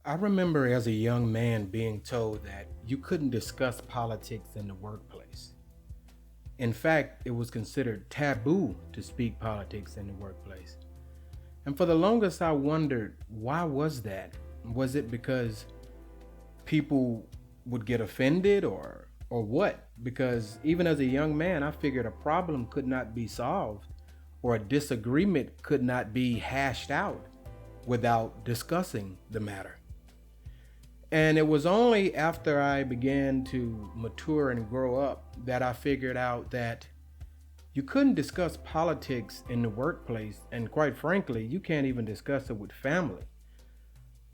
I remember as a young man being told that you couldn't discuss politics in the workplace. In fact, it was considered taboo to speak politics in the workplace. And for the longest, I wondered, why was that? Was it because people would get offended or what? Because even as a young man, I figured a problem could not be solved or a disagreement could not be hashed out without discussing the matter. And it was only after I began to mature and grow up that I figured out that you couldn't discuss politics in the workplace. And quite frankly, you can't even discuss it with family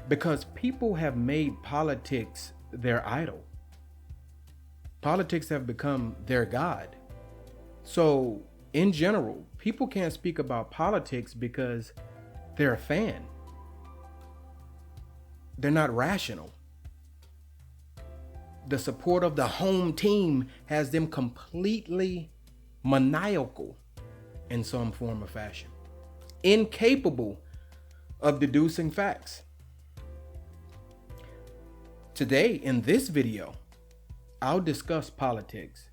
because people have made politics their idol. Politics have become their God. So, in general, people can't speak about politics because they're a fan. They're not rational. The support of the home team has them completely maniacal in some form or fashion, incapable of deducing facts. Today, in this video, I'll discuss politics,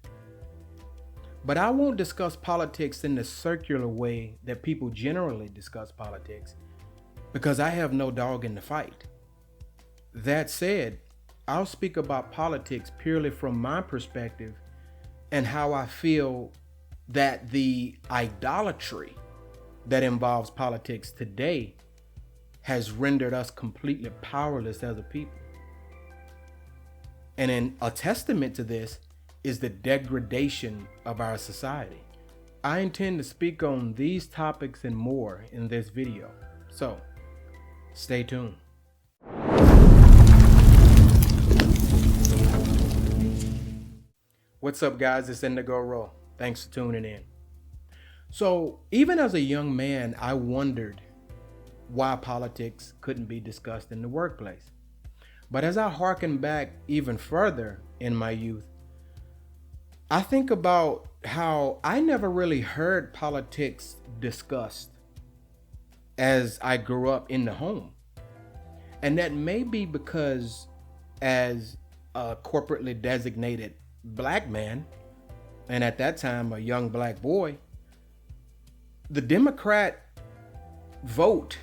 but I won't discuss politics in the circular way that people generally discuss politics because I have no dog in the fight. That said, I'll speak about politics purely from my perspective and how I feel that the idolatry that involves politics today has rendered us completely powerless as a people. And in a testament to this is the degradation of our society. I intend to speak on these topics and more in this video, so stay tuned. What's up, guys? It's Indigo Roll. Thanks for tuning in. So, even as a young man, I wondered why politics couldn't be discussed in the workplace. But as I hearken back even further in my youth, I think about how I never really heard politics discussed as I grew up in the home. And that may be because as a corporately designated black man, and at that time a young black boy, the Democrat vote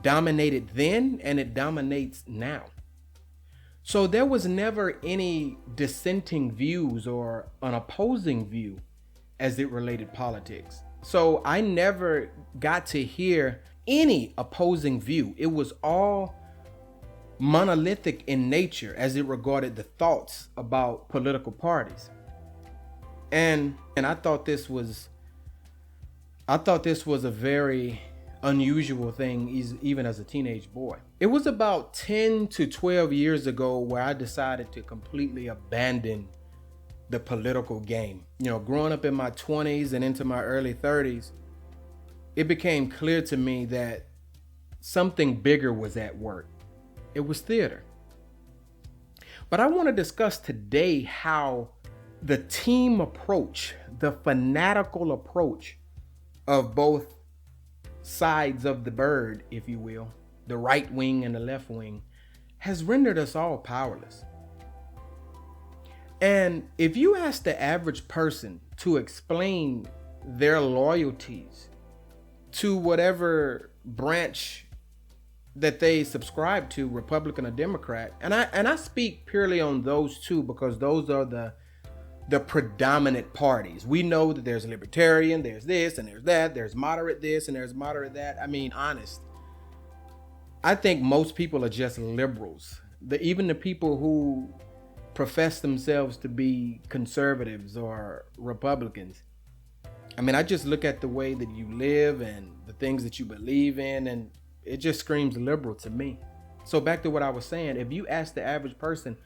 dominated then and it dominates now. So there was never any dissenting views or an opposing view as it related politics. So I never got to hear any opposing view. It was all monolithic in nature as it regarded the thoughts about political parties. And I thought this was a very unusual thing even as a teenage boy. It was about 10 to 12 years ago where I decided to completely abandon the political game. Growing up in my 20s and into my early 30s, it became clear to me that something bigger was at work. It was theater. But I want to discuss today how the team approach, the fanatical approach of both sides of the bird, if you will, the right wing and the left wing, has rendered us all powerless. And if you ask the average person to explain their loyalties to whatever branch that they subscribe to, Republican or Democrat, and I speak purely on those two because those are the predominant parties. We know that there's libertarian, there's this and there's that, there's moderate this and there's moderate that. I mean, honest, I think most people are just liberals. Even the people who profess themselves to be conservatives or Republicans. I mean, I just look at the way that you live and the things that you believe in, and it just screams liberal to me. So back to what I was saying, if you ask the average person,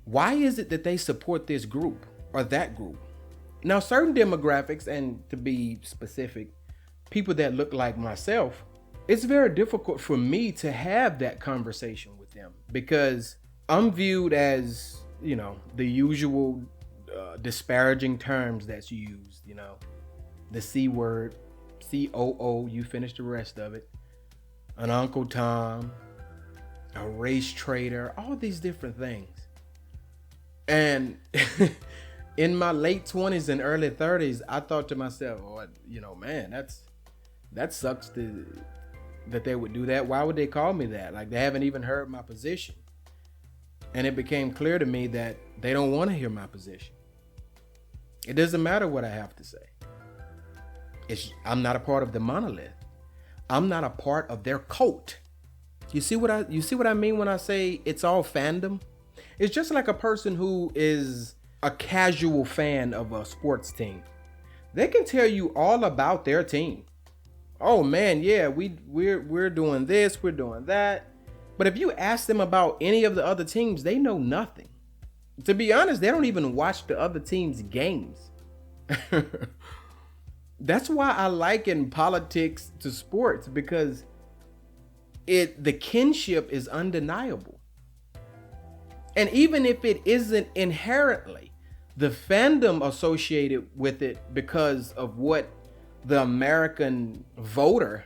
why is it that they support this group or that group? Now, certain demographics, and to be specific, people that look like myself, it's very difficult for me to have that conversation with them because I'm viewed as, the usual disparaging terms that's used, the C word, COO, you finish the rest of it, an Uncle Tom, a a race trader, all these different things. And in my late 20s and early 30s, I thought to myself, oh, man, that sucks that they would do that. Why would they call me that? Like, they haven't even heard my position. And it became clear to me that they don't want to hear my position. It doesn't matter what I have to say. I'm not a part of the monolith. I'm not a part of their cult. You see what I mean when I say it's all fandom? It's just like a person who is a casual fan of a sports team. They can tell you all about their team. Oh man, yeah, we're doing this, we're doing that. But if you ask them about any of the other teams, they know nothing. To be honest, they don't even watch the other team's games. That's why I liken politics to sports, because the kinship is undeniable. And even if it isn't inherently, the fandom associated with it because of what the American voter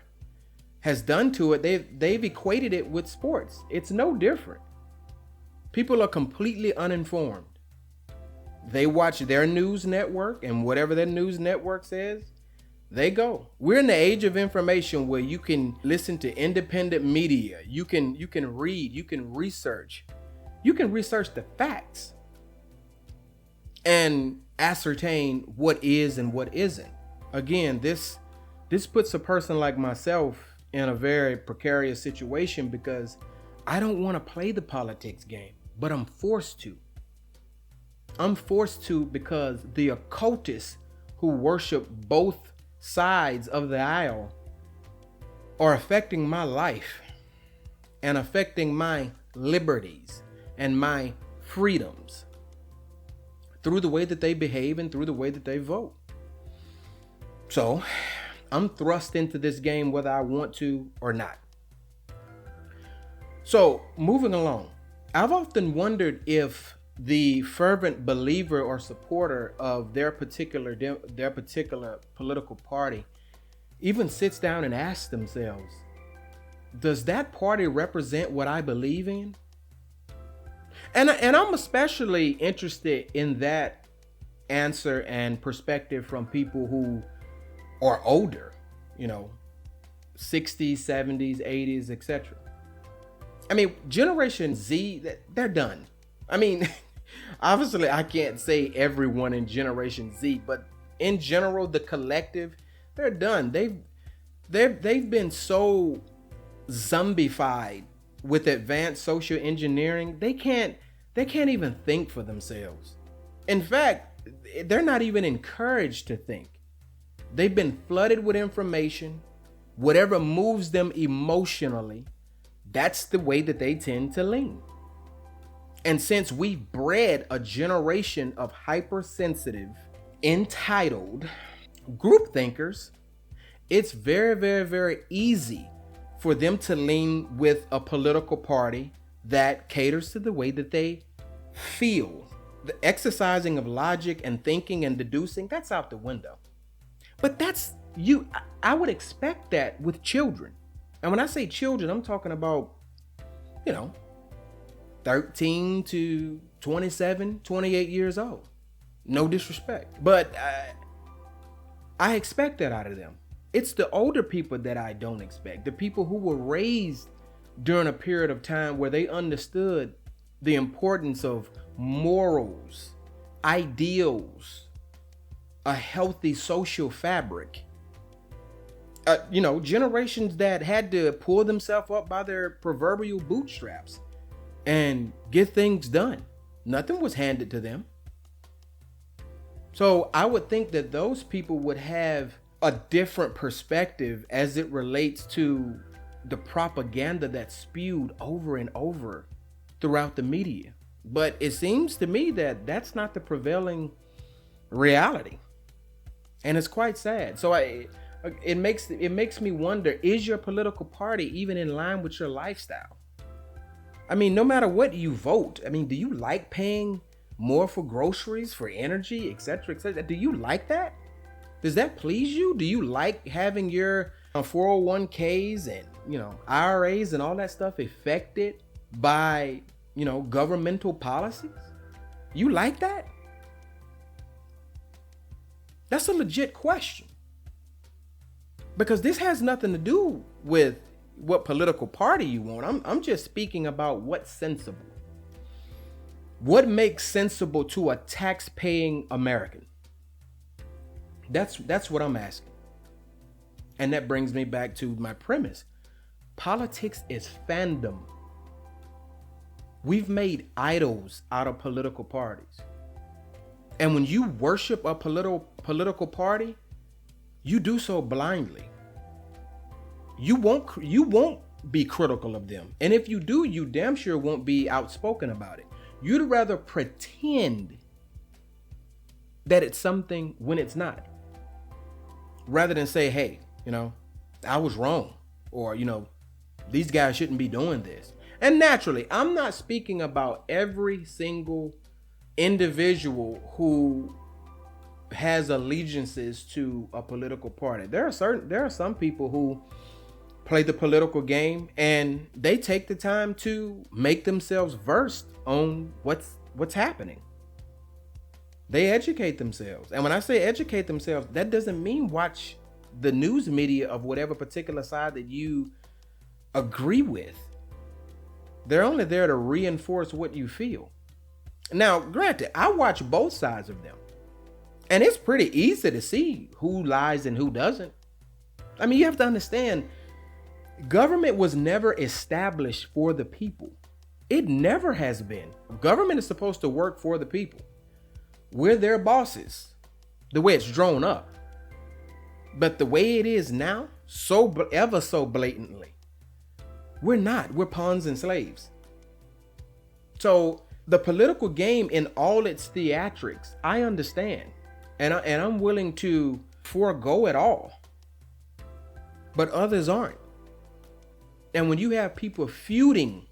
has done to it, they've equated it with sports. It's no different. People are completely uninformed. They watch their news network, and whatever their news network says, they go. We're in the age of information where you can listen to independent media. You can read, you can research. You can research the facts and ascertain what is and what isn't. Again, this puts a person like myself in a very precarious situation, because I don't want to play the politics game, but I'm forced to. I'm forced to because the occultists who worship both sides of the aisle are affecting my life and affecting my liberties and my freedoms through the way that they behave and through the way that they vote. So I'm thrust into this game whether I want to or not. So moving along, I've often wondered if the fervent believer or supporter of their particular political party even sits down and asks themselves, does that party represent what I believe in? And I'm especially interested in that answer and perspective from people who are older, 60s, 70s, 80s, etc. I mean, Generation Z, they're done. I mean, obviously I can't say everyone in Generation Z, but in general, the collective, they're done. They've been so zombified with advanced social engineering, they can't even think for themselves. In fact, they're not even encouraged to think. They've been flooded with information. Whatever moves them emotionally, that's the way that they tend to lean. And since we've bred a generation of hypersensitive, entitled group thinkers, it's very, very, very easy for them to lean with a political party that caters to the way that they feel. The exercising of logic and thinking and deducing, that's out the window. But I would expect that with children. And when I say children, I'm talking about, 13 to 27, 28 years old. No disrespect. But I expect that out of them. It's the older people that I don't expect. The people who were raised during a period of time where they understood the importance of morals, ideals, a healthy social fabric. Generations that had to pull themselves up by their proverbial bootstraps and get things done. Nothing was handed to them. So I would think that those people would have a different perspective as it relates to the propaganda that's spewed over and over throughout the media. But it seems to me that that's not the prevailing reality. And it's quite sad. So it makes me wonder, is your political party even in line with your lifestyle? I mean, no matter what you vote, do you like paying more for groceries, for energy, etc., etc.? Do you like that? Does that please you? Do you like having your 401ks and, IRAs and all that stuff affected by, governmental policies? You like that? That's a legit question. Because this has nothing to do with what political party you want. I'm just speaking about what's sensible. What makes sensible to a tax-paying American? That's what I'm asking. And that brings me back to my premise. Politics is fandom. We've made idols out of political parties. And when you worship a political party, you do so blindly. You won't be critical of them. And if you do, you damn sure won't be outspoken about it. You'd rather pretend that it's something when it's not. Rather than say, hey, I was wrong. Or, these guys shouldn't be doing this. And naturally, I'm not speaking about every single individual who has allegiances to a political party. There are some people who play the political game and they take the time to make themselves versed on what's happening. They educate themselves. And when I say educate themselves, that doesn't mean watch the news media of whatever particular side that you agree with. They're only there to reinforce what you feel. Now, granted, I watch both sides of them. And it's pretty easy to see who lies and who doesn't. I mean, you have to understand, government was never established for the people. It never has been. Government is supposed to work for the people. We're their bosses, the way it's drawn up. But the way it is now, ever so blatantly, we're not. We're pawns and slaves. So the political game in all its theatrics, I understand. And I'm willing to forego it all. But others aren't. And when you have people feuding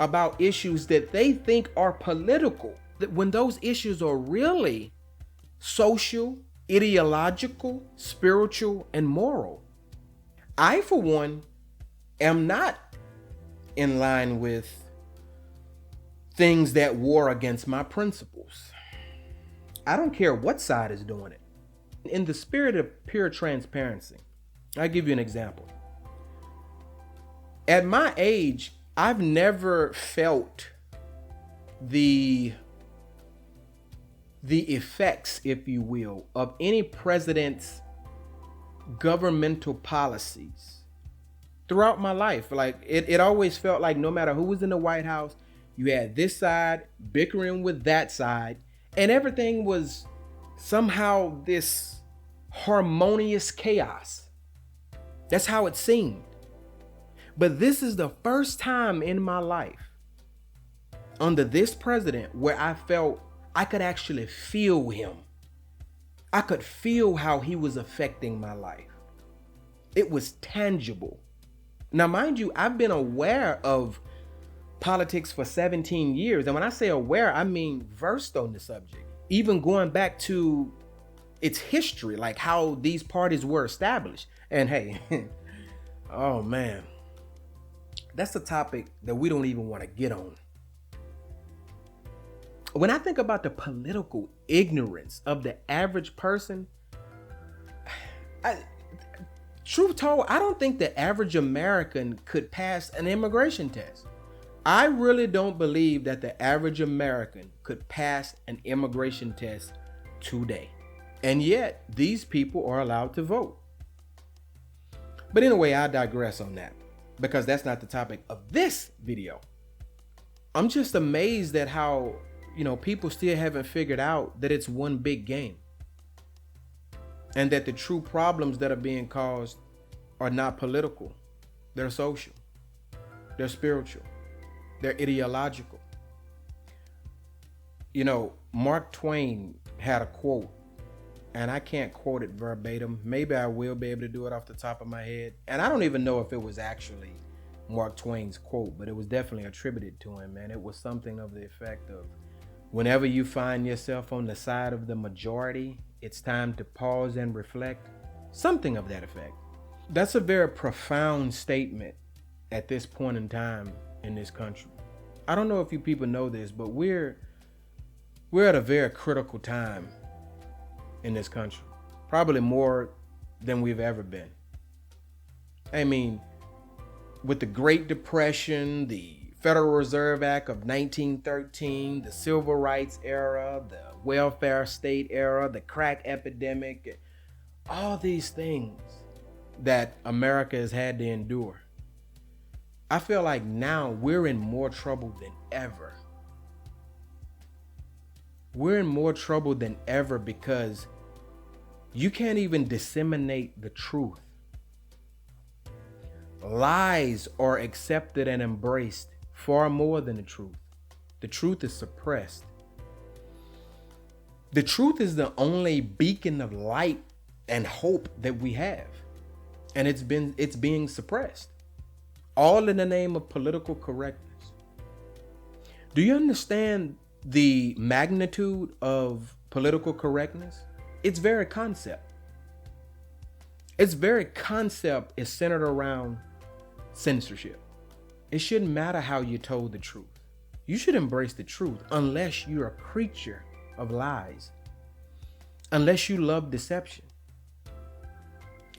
about issues that they think are political, that when those issues are really social, ideological, spiritual, and moral, I, for one, am not in line with things that war against my principles. I don't care what side is doing it. In the spirit of pure transparency, I'll give you an example. At my age, I've never felt the effects, if you will, of any president's governmental policies throughout my life. Like it always felt like no matter who was in the White House, you had this side bickering with that side, and everything was somehow this harmonious chaos. That's how it seemed. But this is the first time in my life under this president where I felt I could actually feel him. I could feel how he was affecting my life. It was tangible. Now, mind you, I've been aware of politics for 17 years. And when I say aware, I mean versed on the subject. Even going back to its history, like how these parties were established. And hey, oh man, that's a topic that we don't even want to get on. When I think about the political ignorance of the average person, truth told, I don't think the average American could pass an immigration test. I really don't believe that the average American could pass an immigration test today. And yet, these people are allowed to vote. But anyway, I digress on that because that's not the topic of this video. I'm just amazed at how, people still haven't figured out that it's one big game. And that the true problems that are being caused are not political. They're social. They're spiritual. They're ideological. Mark Twain had a quote, and I can't quote it verbatim. Maybe I will be able to do it off the top of my head. And I don't even know if it was actually Mark Twain's quote, but it was definitely attributed to him. And it was something of the effect of, whenever you find yourself on the side of the majority, it's time to pause and reflect. Something of that effect. That's a very profound statement at this point in time in this country. I don't know if you people know this, but we're at a very critical time in this country. Probably more than we've ever been. I mean, with the Great Depression, the Federal Reserve Act of 1913, the Civil Rights era, the welfare state era, the crack epidemic, all these things that America has had to endure. I feel like now we're in more trouble than ever. We're in more trouble than ever because you can't even disseminate the truth. Lies are accepted and embraced far more than the truth. The truth is suppressed. The truth is the only beacon of light and hope that we have. And it's being suppressed. All in the name of political correctness. Do you understand the magnitude of political correctness? Its very concept. Its very concept is centered around censorship. It shouldn't matter how you told the truth. You should embrace the truth unless you're a creature of lies. Unless you love deception.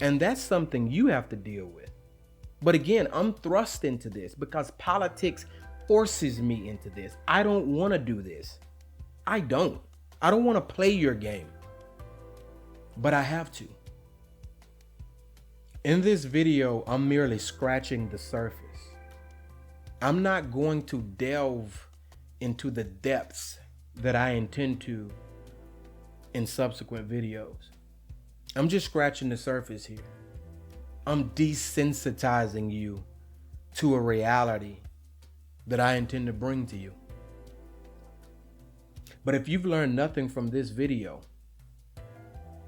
And that's something you have to deal with. But again, I'm thrust into this because politics forces me into this. I don't want to do this. I don't want to play your game. But I have to. In this video, I'm merely scratching the surface. I'm not going to delve into the depths that I intend to in subsequent videos. I'm just scratching the surface here. I'm desensitizing you to a reality that I intend to bring to you. But if you've learned nothing from this video,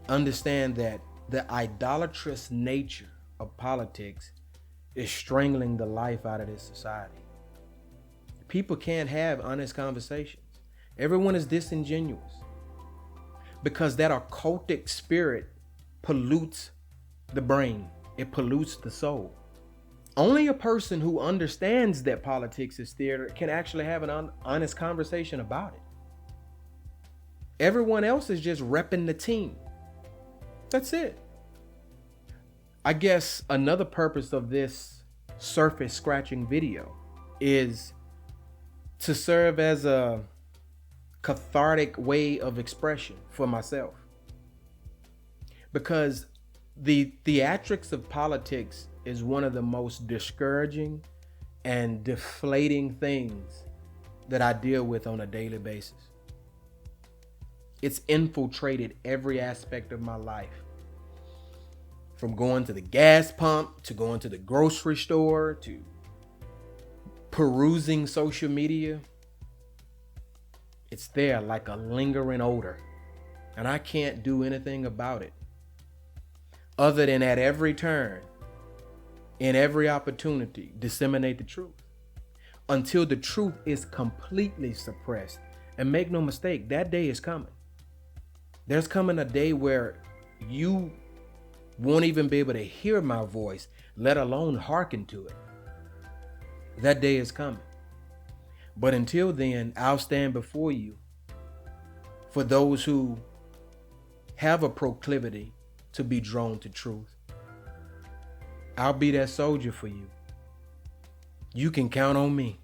understand that the idolatrous nature of politics is strangling the life out of this society. People can't have honest conversations. Everyone is disingenuous because that occultic spirit pollutes the brain. It pollutes the soul. Only a person who understands that politics is theater can actually have an honest conversation about it. Everyone else is just repping the team. That's it. I guess another purpose of this surface scratching video is to serve as a cathartic way of expression for myself. Because the theatrics of politics is one of the most discouraging and deflating things that I deal with on a daily basis. It's infiltrated every aspect of my life. From going to the gas pump, to going to the grocery store, to perusing social media. It's there like a lingering odor, and I can't do anything about it. Other than at every turn, in every opportunity, disseminate the truth. Until the truth is completely suppressed. And make no mistake, that day is coming. There's coming a day where you won't even be able to hear my voice, let alone hearken to it. That day is coming. But until then, I'll stand before you for those who have a proclivity to be drawn to truth. I'll be that soldier for you. You can count on me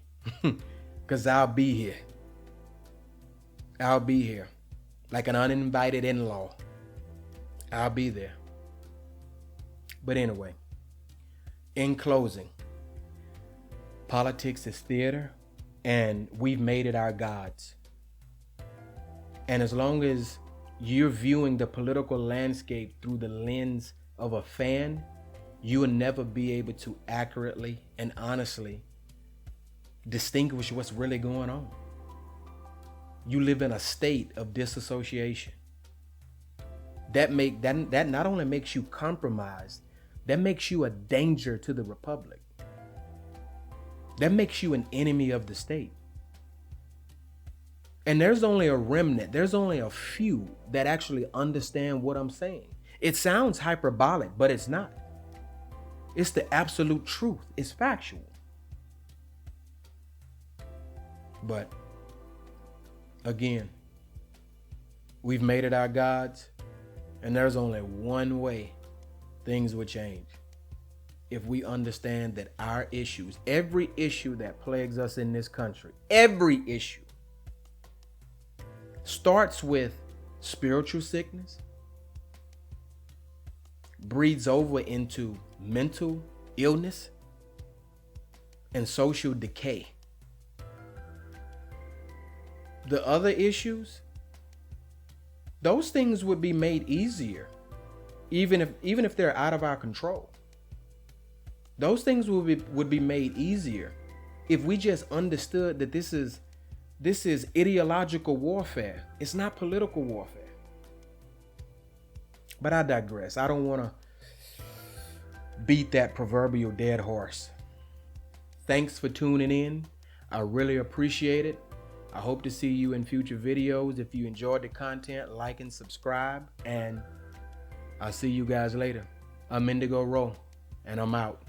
because I'll be here. I'll be here like an uninvited in-law. I'll be there. But anyway, in closing, politics is theater and we've made it our gods. And as long as you're viewing the political landscape through the lens of a fan, you will never be able to accurately and honestly distinguish what's really going on. You live in a state of disassociation. That not only makes you compromised, that makes you a danger to the republic. That makes you an enemy of the state. And there's only a remnant, there's only a few that actually understand what I'm saying. It sounds hyperbolic, but it's not. It's the absolute truth. It's factual. But again, we've made it our gods, and there's only one way things would change. If we understand that our issues, every issue that plagues us in this country, every issue starts with spiritual sickness, breeds over into mental illness and social decay. The other issues, those things would be made easier, even if they're out of our control. Those things would be made easier if we just understood that this is ideological warfare. It's not political warfare. But I digress. I don't want to beat that proverbial dead horse. Thanks for tuning in. I really appreciate it. I hope to see you in future videos. If you enjoyed the content, like and subscribe. And I'll see you guys later. I'm Indigo Rowe, and I'm out.